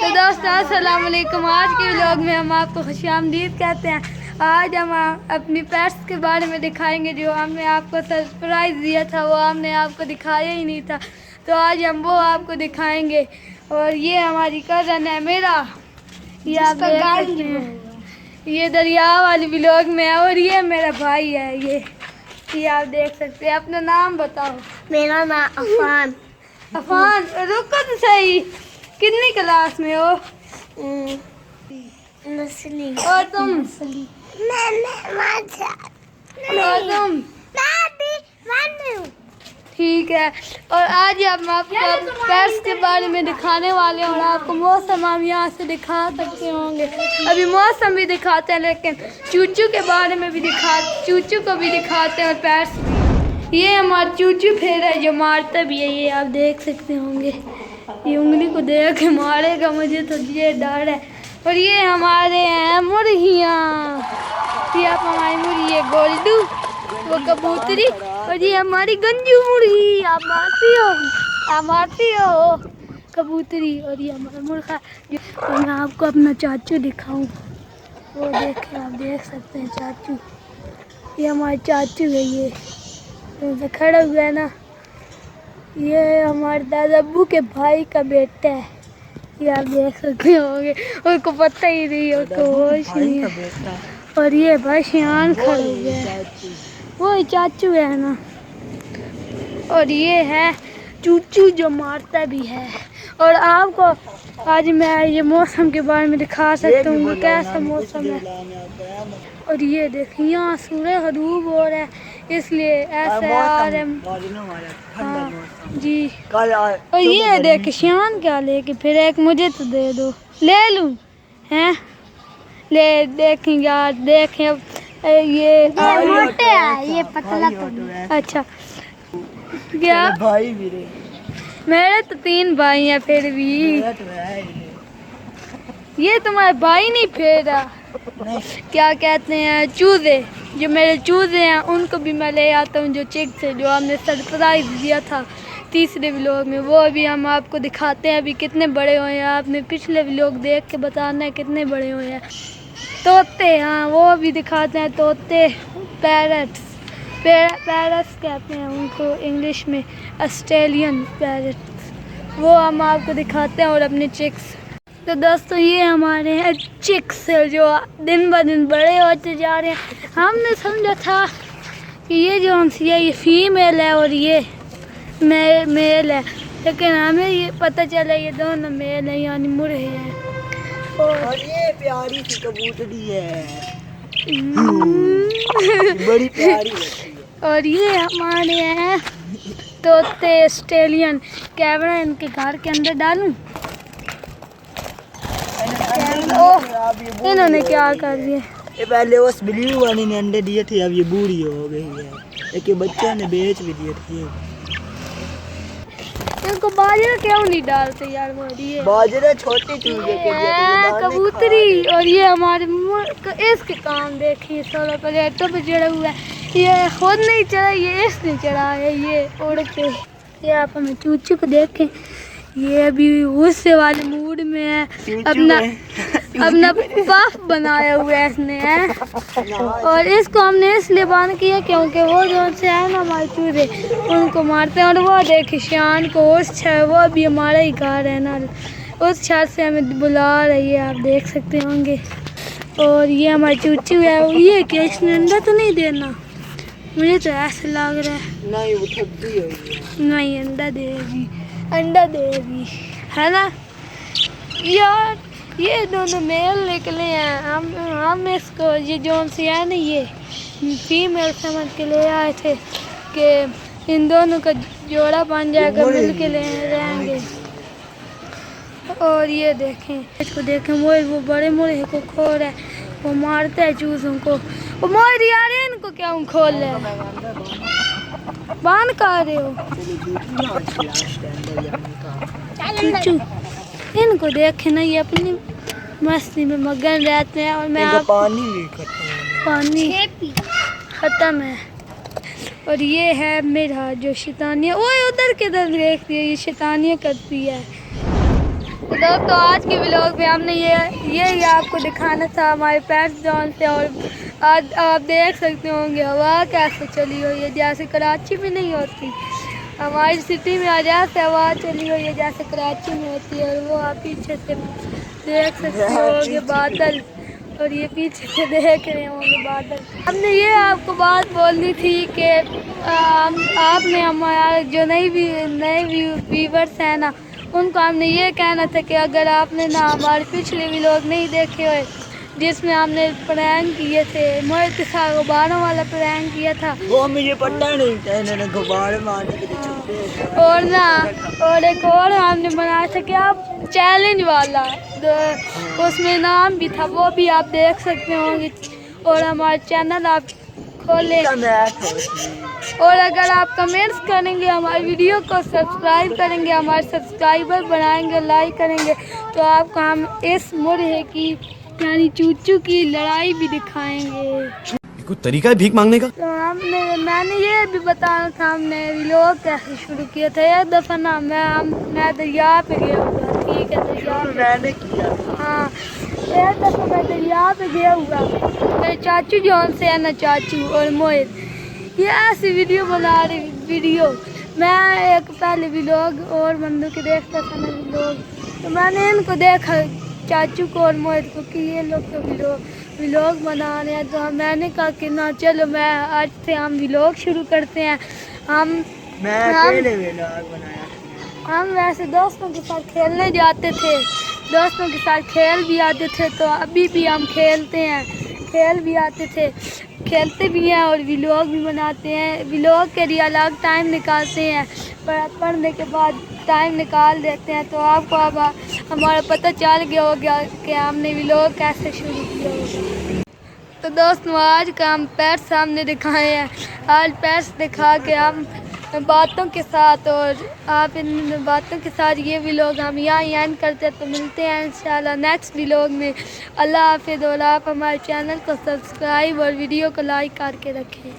तो दोस्तों अस्सलाम वालेकुम। आज के व्लॉग में हम आपको खुशामदीद कहते हैं। आज हम अपनी पेट्स के बारे में दिखाएंगे जो हमने आपको सरप्राइज़ दिया था, वो हमने आपको दिखाया ही नहीं था, तो आज हम वो आपको दिखाएंगे। और ये हमारी कज़न है मेरा, ये आप देख सकते हैं, ये दरिया वाली व्लॉग में है। और ये मेरा भाई है, ये आप देख सकते हैं। अपना नाम बताओ। मेरा नाम अफान। अफान, रुको तो सही, कितनी क्लास में हो? नस्ली। और तुम? और तुम? ठीक है। और आज हम आपको पेट्स के बारे में दिखाने वाले हैं और आपको मौसम हम यहाँ से दिखा सकते होंगे। अभी मौसम भी दिखाते हैं, लेकिन चूचू के बारे में भी चूचू को भी दिखाते हैं और पेट्स भी। ये हमारा चूचू फेर है जो मारता भी है, ये आप देख सकते होंगे। ये उंगली को देख के मारेगा, मुझे तो ये डर है। और ये हमारे हैं मुर्गियाँ, ये आप हमारी मुर्गी है गोल्डू, वो कबूतरी। और ये हमारी गंजू मुर्गी, आप मारती हो कबूतरी। और ये हमारा मुर्गा। और मैं आपको अपना चाचू दिखाऊं, वो देखे, आप देख सकते हैं चाचू, ये हमारे चाचू है। ये तो खड़ा हुआ है ना, ये हमारे दादा अब्बू के भाई का बेटा है, ये आप देख सकते होंगे। उसको पता ही नहीं, उसको होश नहीं है। और ये भाई शियान खड़ा हुआ है, वो चाचू है ना। और ये है चूचू जो मारता भी है। और आपको आज मैं ये मौसम के बारे में दिखा सकता हूँ कैसा मौसम है। और ये देखिए यहाँ सूरज ग़रूब हो रहा है, इसलिए ऐसे आ रहे जी। और ये देख शियान क्या लेके फिर, एक मुझे तो दे दो, ले लूँ हैं, ले देखें यार, देखें अब ये मोटे है, ये पतला तो नहीं। अच्छा क्या भाई भी रे, मेरे तो 3 भाई हैं, फिर भी ये तुम्हारे भाई नहीं फेरा, क्या कहते हैं, चूजे। जो मेरे चूजे हैं उनको भी मैं ले आता हूँ, जो चिक्स है, जो हमने सरप्राइज दिया था तीसरे व्लॉग में, वो अभी हम आपको दिखाते हैं अभी कितने बड़े हुए हैं। आपने पिछले व्लॉग देख के बताना है कितने बड़े हुए हैं। तोते, हाँ वो भी दिखाते हैं, तोते, पैरट्स कहते हैं उनको इंग्लिश में, ऑस्ट्रेलियन पैरट्स, वो हम आपको दिखाते हैं। और अपने चिक्स, तो दोस्तों ये हमारे हैं चिक्स जो दिन ब दिन बड़े होते जा रहे हैं। हमने समझा था कि ये जो हमसे ये फीमेल है और ये मेल है, लेकिन हमें ये पता चला ये दोनों मेल है, यानी मुर्गे हैं। और ये प्यारी सी कबूतरी है, बड़ी प्यारी लगती है। और ये हमारे हैं तोते ऑस्ट्रेलियन। कैमरा इनके घर के अंदर डालूं? इन्होंने क्या कर दिया? ये पहले उस ब्लू वाली ने अंडे दिए थे, अब ये बूढ़ी हो गई है, एक बच्चा ने बेच भी दिए थे। इनको बाजरा क्यों नहीं डालते यार? वो ये बाजरा छोटे चूजे के लिए कबूतरी। और ये हमारे इसके काम देखिए, सोलह प्लेटों पे चढ़ा हुआ है, ये खुद नहीं चढ़ा, ये इसने चढ़ा है, ये उड़ के। ये आप हमें चूचू को देखें, ये अभी गुस्से वाले मूड में है, अपना पफ बनाया हुआ है इसने है। और इसको हमने इसलिए बांध किया क्योंकि वो जो से है ना हमारे चूजे, उनको मारते हैं। और वो देखिए शान को उस छत, वो भी हमारा ही घर है ना, उस छत से हमें बुला रही है, आप देख सकते होंगे। और ये हमारा चूचू है, ये कि इसने अंडा तो नहीं देना, मुझे तो ऐसा लग रहा है। नहीं, वो थकती है। नहीं, अंडा देगी है ना यार। ये दोनों मेल निकले हैं, हम इसको ये जोन सी है ना, ये फीमेल समझ के ले आए थे कि इन दोनों का जोड़ा बन जाएगा, मिल के ले रहेंगे। और ये देखें, इसको देखें, वो बड़े मुर्गे को खो रहा है, वो मारता है चूजों को, वो मार यार, इनको क्या खोल रहे हैं, बांध कर रहे हो चूचू। इनको देखे ना, ये अपनी मस्ती में मगन रहते हैं। और मैं पानी खत्म है। और ये है मेरा जो शैतानियाँ, ओए उधर किधर देख रही है, ये शैतानियाँ करती है। दोस्तों आज के व्लॉग में हमने ये आप को दिखाना था हमारे पेट्स जोन से। और आज आप देख सकते होंगे हवा कैसे चली हुई है, जैसे कराची में नहीं होती। हमारी सिटी में आज ऐसे हवा चली हुई है जैसे कराची में होती है। और वो आप पीछे से देख सकते होंगे बादल, और ये पीछे से देख रहे होंगे बादल। हमने ये आपको बात बोलनी थी कि आपने हमारा जो नए व्यूवर्स हैं ना, उनको हमने ये कहना था कि अगर आपने ना हमारे पिछले व्लॉग नहीं देखे हुए जिसमें हमने प्रैंक किए थे, मोहित के साथ गुब्बारों वाला प्रैंक किया था, वो मुझे पता नहीं था इन्होंने गुब्बारे मारने के लिए छुट्टे। और एक और हमने बनाया था कि आप चैलेंज वाला, उसमें नाम भी था, वो भी आप देख सकते होंगे। और हमारा चैनल आप खोलें, और अगर आप कमेंट्स करेंगे, हमारी वीडियो को सब्सक्राइब करेंगे, हमारे सब्सक्राइबर बढ़ाएंगे, लाइक करेंगे, तो आपको हम इस मुर्गे की यानी चूचू की लड़ाई भी दिखाएंगे। कोई तरीका है भीख मांगने का? तो मैंने ये भी बताना था हमने व्लॉग कैसे शुरू किया था। एक दफ़ा ना मैं दरिया पे गया हुआ, ठीक है, दरिया पे मैंने किया। हाँ, एक दफ़ा मैं दरिया पे गया हुआ, मेरे चाचू जौन से है ना, चाचू और मोहित, ये ऐसी वीडियो बना रही वीडियो। मैं एक पहले व्लॉग और बंदों के देखता था ना व्लॉग, तो मैंने इनको देखा, चाचू को और मोहित को, कि ये लोग तो व्लॉग बना रहे हैं। तो मैंने कहा कि ना चलो मैं आज से हम व्लॉग शुरू करते हैं। मैं अकेले व्लॉग बनाया। हम वैसे दोस्तों के साथ खेलने जाते थे, दोस्तों के साथ खेल भी आते थे, तो अभी भी हम खेलते हैं, खेल भी आते थे, खेलते भी हैं और व्लॉग भी बनाते हैं। व्लॉग के लिए अलग टाइम निकालते हैं, पढ़ने के बाद टाइम निकाल देते हैं। तो आपको अब हमारा पता चल गया होगा कि हमने व्लॉग कैसे शुरू किया होगा। तो दोस्तों आज का हम पैर सामने दिखाए हैं, आज पैर दिखा के हम बातों के साथ, और आप इन बातों के साथ ये व्लॉग हम यहाँ एंड करते हैं। तो मिलते हैं इंशाल्लाह नेक्स्ट व्लॉग में। अल्लाह हाफिज़। और आप हमारे चैनल को सब्सक्राइब और वीडियो को लाइक करके रखें।